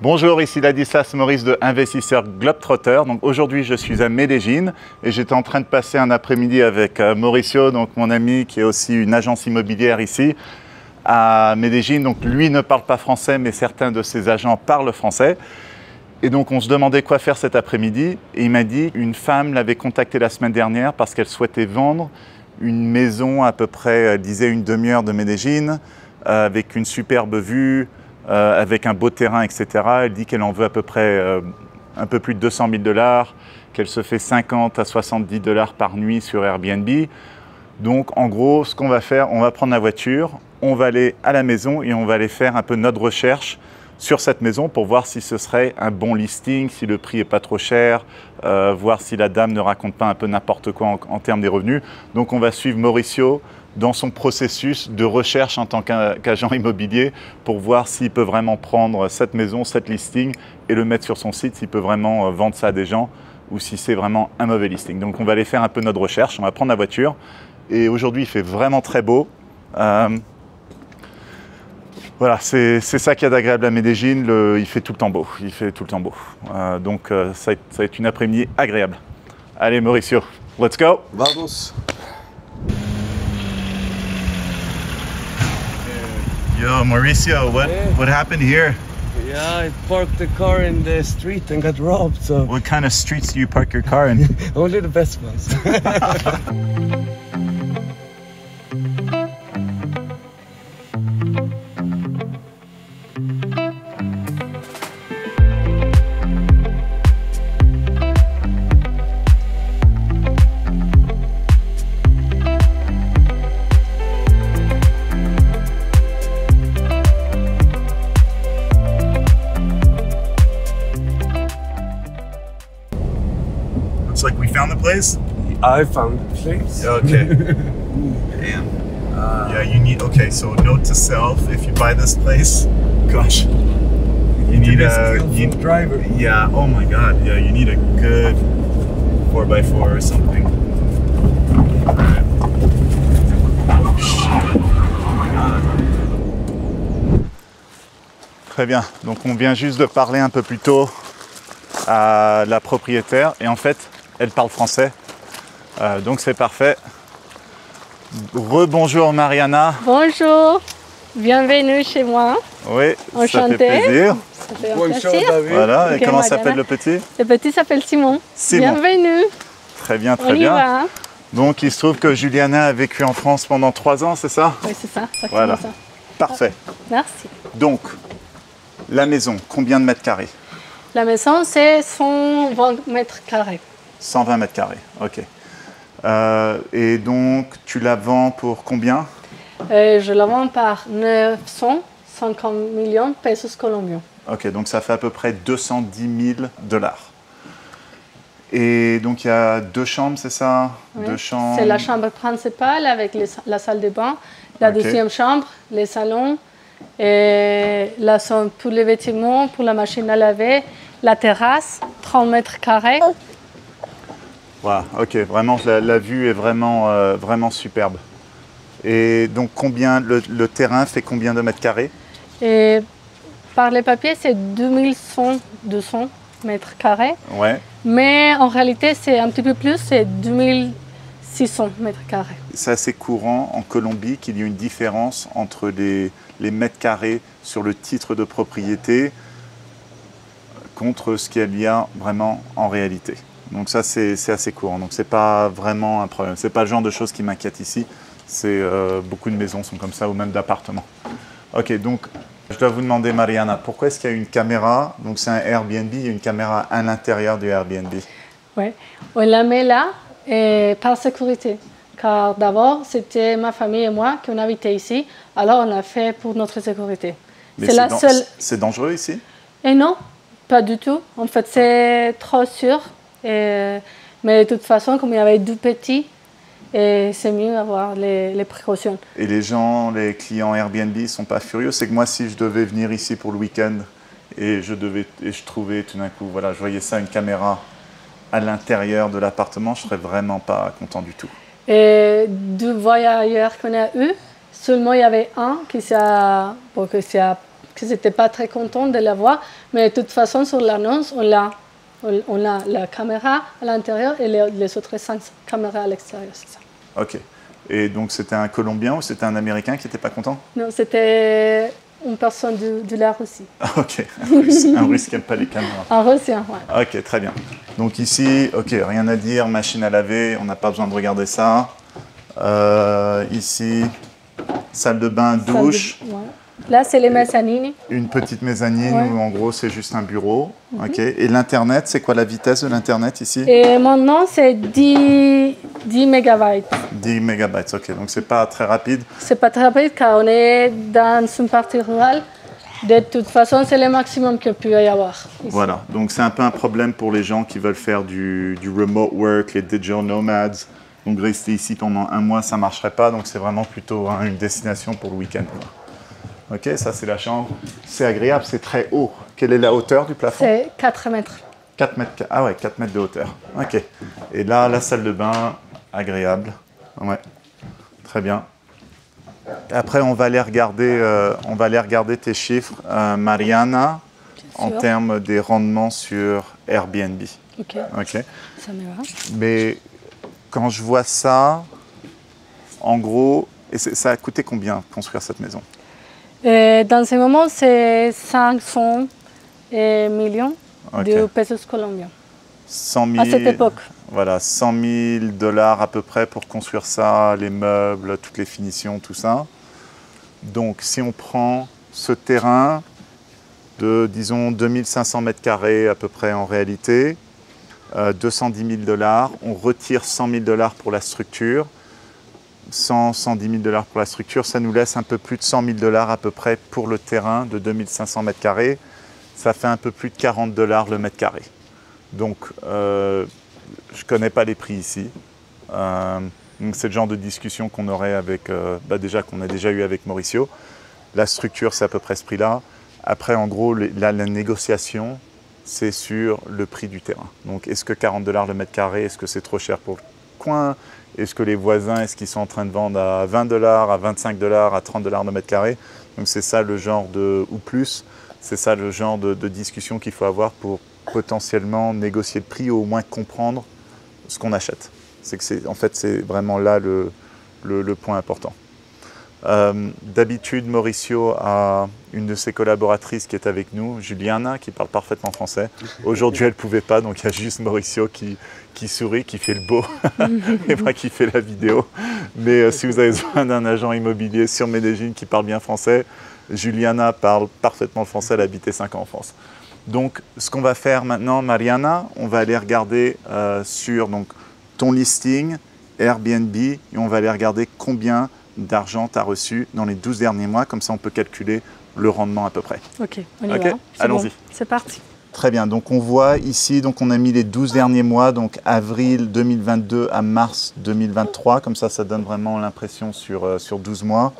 Bonjour, ici Ladislas Maurice de Investisseur Globetrotter. Donc aujourd'hui, je suis à Medellín et j'étais en train de passer un après-midi avec Mauricio, donc mon ami qui est aussi une agence immobilière ici à Medellín. Donc lui ne parle pas français, mais certains de ses agents parlent français. Et donc on se demandait quoi faire cet après-midi et il m'a dit une femme l'avait contacté la semaine dernière parce qu'elle souhaitait vendre une maison à peu près, elle disait une demi-heure de Medellín avec une superbe vue. Avec un beau terrain, etc. Elle dit qu'elle en veut à peu près un peu plus de 200 000 $, qu'elle se fait 50 à 70 $ par nuit sur Airbnb. Donc en gros, ce qu'on va faire, on va prendre la voiture, on va aller à la maison et on va aller faire un peu notre recherche sur cette maison pour voir si ce serait un bon listing, si le prix n'est pas trop cher, voir si la dame ne raconte pas un peu n'importe quoi en termes des revenus. Donc on va suivre Mauricio dans son processus de recherche en tant qu'agent immobilier pour voir s'il peut vraiment prendre cette maison, cette listing et le mettre sur son site, s'il peut vraiment vendre ça à des gens ou si c'est vraiment un mauvais listing. Donc on va aller faire un peu notre recherche, on va prendre la voiture et aujourd'hui il fait vraiment très beau. Voilà, c'est ça qu'il y a d'agréable à Medellín, il fait tout le temps beau, il fait tout le temps beau. Donc ça va être une après-midi agréable. Allez Mauricio, let's go! Vamos! Yo, Mauricio, what happened here? Yeah, I parked the car in the street and got robbed, so... What kind of streets do you park your car in? Only the best ones. Looks like we found the place. I found the place. Okay. Damn. Yeah, you need. Okay, so note to self: if you buy this place, gosh, you need a driver. Yeah. Oh my God. Yeah, you need a good 4x4 or something. Oh shit. Oh my God. Très bien. Donc on vient juste de parler un peu plus tôt à la propriétaire et en fait elle parle français, donc c'est parfait. Rebonjour Mariana. Bonjour, bienvenue chez moi. Oui, enchantée. Ça fait plaisir. Ça fait un Bonjour plaisir. David. Voilà, Ok, et comment Mariana. s'appelle le petit? Le petit s'appelle Simon. Simon. Bienvenue. Très bien, On très y bien. va. Donc il se trouve que Juliana a vécu en France pendant 3 ans, c'est ça? Oui, c'est ça. Exactement Voilà. ça. Parfait. Merci. Donc, la maison, combien de mètres carrés? La maison, c'est 120 mètres carrés. 120 mètres carrés, ok. Et donc, tu la vends pour combien? Je la vends par 950 millions de pesos colombiens. Ok, donc ça fait à peu près 210 000 $. Et donc, il y a 2 chambres, c'est ça? Oui. 2 chambres. C'est la chambre principale avec la salle de bain. La Ok. deuxième chambre, les salons. Et là sont tous les vêtements pour la machine à laver. La terrasse, 30 mètres carrés. Voilà, ok, vraiment, la vue est vraiment, vraiment superbe. Et donc, combien, le terrain fait combien de mètres carrés? Et par les papiers, c'est 200 mètres carrés. Ouais. Mais en réalité, c'est un petit peu plus, c'est 2600 mètres carrés. C'est assez courant en Colombie qu'il y ait une différence entre les mètres carrés sur le titre de propriété contre ce qu'il y a vraiment en réalité. Donc ça, c'est assez courant. Donc c'est pas vraiment un problème. C'est pas le genre de choses qui m'inquiète ici. C'est beaucoup de maisons sont comme ça ou même d'appartements. Ok, donc je dois vous demander, Mariana, pourquoi est-ce qu'il y a une caméra? Donc c'est un Airbnb, il y a une caméra à l'intérieur du Airbnb. Oui, on la met là par sécurité. Car d'abord, c'était ma famille et moi qui on habitait ici. Alors on l'a fait pour notre sécurité. Mais la seule. C'est dangereux ici? Et non, pas du tout. En fait, c'est trop sûr. Mais de toute façon, comme il y avait 2 petits, c'est mieux d'avoir les précautions. Et les gens, les clients Airbnb ne sont pas furieux? C'est que moi, si je devais venir ici pour le week-end et je trouvais tout d'un coup, voilà, je voyais ça, une caméra à l'intérieur de l'appartement, je serais vraiment pas content du tout. Et 2 voyageurs qu'on a eu, seulement il y avait un qui s'est qu'ils n'étaient pas très contents de la voir. Mais de toute façon, sur l'annonce, on a la caméra à l'intérieur et les autres 5 caméras à l'extérieur, c'est ça. Ok. Et donc c'était un Colombien ou c'était un Américain qui n'était pas content? Non, c'était une personne de la Russie. Ok, un Russe qui n'aime pas les caméras. Un Russien, ouais. Ok, très bien. Donc ici, ok, rien à dire, machine à laver, on n'a pas besoin de regarder ça. Ici, salle de bain, douche. Ouais. Là, c'est les mezzanines. Une petite mezzanine Ouais. où en gros c'est juste un bureau. Ok. Et l'internet, c'est quoi la vitesse de l'internet ici? Et maintenant, c'est 10 mégabytes. 10 mégabytes, ok. Donc c'est pas très rapide. C'est pas très rapide car on est dans une partie rurale. De toute façon, c'est le maximum qu'il peut y avoir. Ici. Voilà. Donc c'est un peu un problème pour les gens qui veulent faire du remote work, les digital nomads. Donc rester ici pendant un mois, ça marcherait pas. Donc c'est vraiment plutôt une destination pour le week-end. Ok, ça c'est la chambre. C'est agréable, c'est très haut. Quelle est la hauteur du plafond? C'est 4 mètres. 4 mètres. Ah ouais, 4 mètres de hauteur. Ok. Et là, la salle de bain, agréable. Ouais. Très bien. Après, on va aller regarder tes chiffres, Mariana, en termes des rendements sur Airbnb. Ok. Ok. Ça me va. Mais quand je vois ça, en gros, et ça a coûté combien construire cette maison? Dans ce moment, c'est 500 millions de pesos colombiens. 100 000, à cette époque. Voilà, 100 000 $ à peu près pour construire ça, les meubles, toutes les finitions, tout ça. Donc, si on prend ce terrain de, disons, 2500 mètres carrés à peu près en réalité, 210 000 $, on retire 100 000 $ pour la structure, 110 000 $ pour la structure, ça nous laisse un peu plus de 100 000 $ à peu près pour le terrain de 2500 mètres carrés. Ça fait un peu plus de 40 $ le mètre carré. Donc, je ne connais pas les prix ici. Donc c'est le genre de discussion qu'on aurait avec, qu'on a déjà eu avec Mauricio. La structure, c'est à peu près ce prix-là. Après, en gros, la négociation, c'est sur le prix du terrain. Donc, est-ce que 40 $ le mètre carré, est-ce que c'est trop cher pour le coin? Est-ce que les voisins, est-ce qu'ils sont en train de vendre à 20 $, à 25 $, à 30 $ le mètre carré? Donc, c'est ça le genre de, ou plus, c'est ça le genre de discussion qu'il faut avoir pour potentiellement négocier le prix ou au moins comprendre ce qu'on achète. En fait, c'est vraiment là le point important. D'habitude, Mauricio a une de ses collaboratrices qui est avec nous, Juliana, qui parle parfaitement français. Aujourd'hui, elle ne pouvait pas, donc il y a juste Mauricio qui sourit, qui fait le beau, et moi qui fais la vidéo. Mais si vous avez besoin d'un agent immobilier sur Medellín qui parle bien français, Juliana parle parfaitement le français, elle a habité 5 ans en France. Donc, ce qu'on va faire maintenant, Mariana, on va aller regarder sur ton listing Airbnb et on va aller regarder combien d'argent tu as reçu dans les 12 derniers mois. Comme ça, on peut calculer le rendement à peu près. Ok, on y va. Allons-y. Bon, c'est parti. Très bien. Donc, on voit ici, on a mis les 12 derniers mois, donc avril 2022 à mars 2023. Comme ça, ça donne vraiment l'impression sur 12 mois.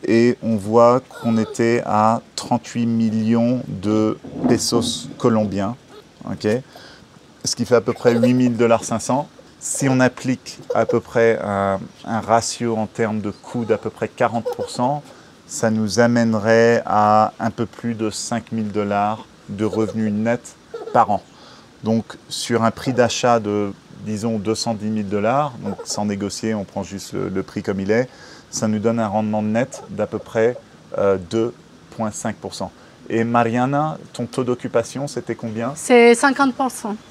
Et on voit qu'on était à 38 millions de pesos colombiens, ce qui fait à peu près 8 500 $. Si on applique à peu près un ratio en termes de coût d'à peu près 40%, ça nous amènerait à un peu plus de 5 000 $ de revenus nets par an. Donc sur un prix d'achat de, disons, 210 000 $, donc sans négocier, on prend juste le prix comme il est, ça nous donne un rendement net d'à peu près 2,5%. Et Mariana, ton taux d'occupation, c'était combien? C'est 50%.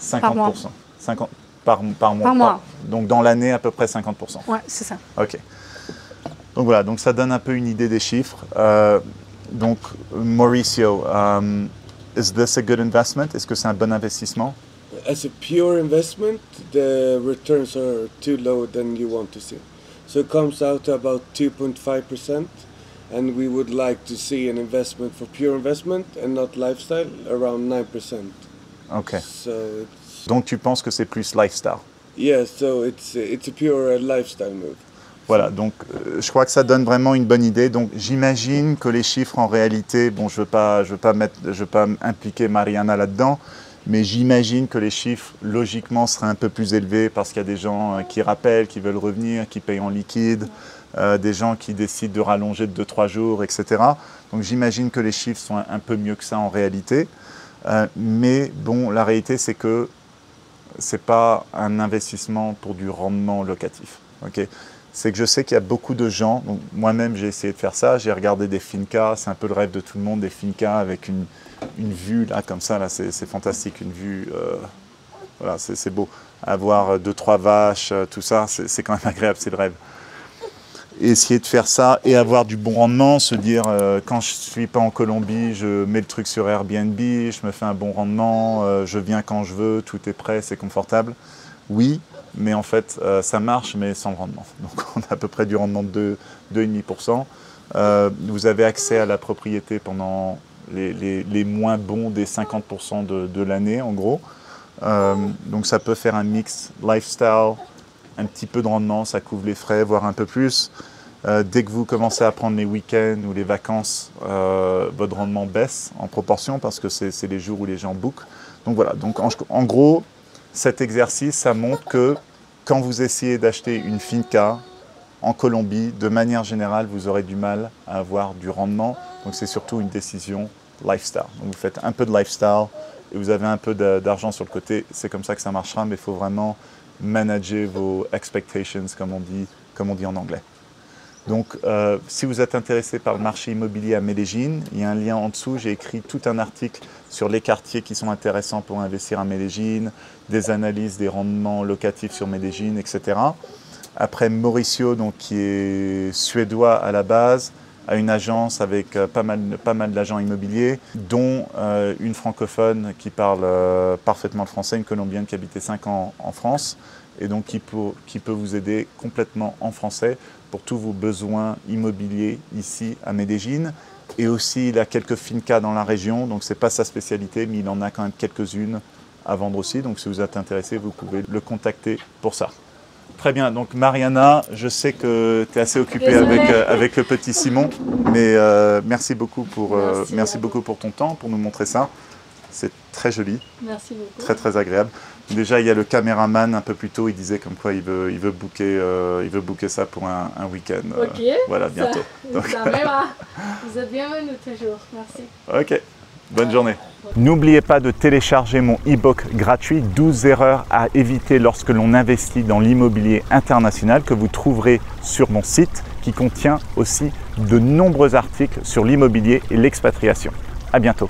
50%. Par mois. 50 par mois. Par mois. Donc dans l'année, à peu près 50%. Ouais, c'est ça. Ok. Donc voilà, donc ça donne un peu une idée des chiffres. Donc Mauricio, is this a good investment? Est-ce que c'est un bon investissement? As a pure investment, the returns are too low than you want to see. So it comes out to about 2.5%, and we would like to see an investment for pure investment and not lifestyle around 9%. Ok. So it's, donc tu penses que c'est plus lifestyle? yeah, so it's a pure lifestyle move. Voilà, donc je crois que ça donne vraiment une bonne idée. Donc j'imagine que les chiffres en réalité, bon, je veux pas impliquer Mariana là-dedans, mais j'imagine que les chiffres logiquement seraient un peu plus élevés parce qu'il y a des gens qui rappellent, qui veulent revenir, qui payent en liquide. des gens qui décident de rallonger de 2-3 jours, etc. Donc j'imagine que les chiffres sont un peu mieux que ça en réalité. Mais bon, la réalité, c'est que ce n'est pas un investissement pour du rendement locatif. Okay, c'est que je sais qu'il y a beaucoup de gens, moi-même j'ai essayé de faire ça, j'ai regardé des fincas, c'est un peu le rêve de tout le monde, des fincas avec une vue là comme ça, là c'est fantastique, une vue, voilà, c'est beau. Avoir 2-3 vaches, tout ça, c'est quand même agréable, c'est le rêve. Et essayer de faire ça et avoir du bon rendement, se dire quand je ne suis pas en Colombie, je mets le truc sur Airbnb, je me fais un bon rendement, je viens quand je veux, tout est prêt, c'est confortable. Oui, mais en fait ça marche mais sans le rendement. Donc on a à peu près du rendement de 2,5%. Vous avez accès à la propriété pendant les moins bons des 50% de l'année en gros. Donc ça peut faire un mix lifestyle, un petit peu de rendement, ça couvre les frais, voire un peu plus. Dès que vous commencez à prendre les week-ends ou les vacances, votre rendement baisse en proportion parce que c'est les jours où les gens bookent. Donc voilà, donc en gros, cet exercice, ça montre que quand vous essayez d'acheter une finca en Colombie, de manière générale, vous aurez du mal à avoir du rendement. Donc c'est surtout une décision lifestyle. Donc vous faites un peu de lifestyle et vous avez un peu d'argent sur le côté. C'est comme ça que ça marchera, mais il faut vraiment manager vos expectations, comme on dit en anglais. Donc, si vous êtes intéressé par le marché immobilier à Medellín, il y a un lien en dessous. J'ai écrit tout un article sur les quartiers qui sont intéressants pour investir à Medellín, des analyses des rendements locatifs sur Medellín, etc. Après, Mauricio, donc, qui est suédois à la base, a une agence avec pas mal d'agents immobiliers, dont une francophone qui parle parfaitement le français, une colombienne qui habitait 5 ans en France, et donc qui peut vous aider complètement en français pour tous vos besoins immobiliers ici à Medellín. Et aussi, il a quelques fincas dans la région, donc ce n'est pas sa spécialité, mais il en a quand même quelques-unes à vendre aussi. Donc si vous êtes intéressé, vous pouvez le contacter pour ça. Très bien, donc Mariana, je sais que tu es assez occupée avec le petit Simon, mais merci beaucoup pour ton temps, pour nous montrer ça. C'est très joli. Merci beaucoup. Très très agréable. Déjà, il y a le caméraman un peu plus tôt, il disait comme quoi il veut booker ça pour un week-end. Ok. Voilà, bientôt. Ça me va. Vous êtes bienvenus toujours. Merci. Ok. Bonne journée. N'oubliez pas de télécharger mon e-book gratuit 12 erreurs à éviter lorsque l'on investit dans l'immobilier international que vous trouverez sur mon site qui contient aussi de nombreux articles sur l'immobilier et l'expatriation. À bientôt.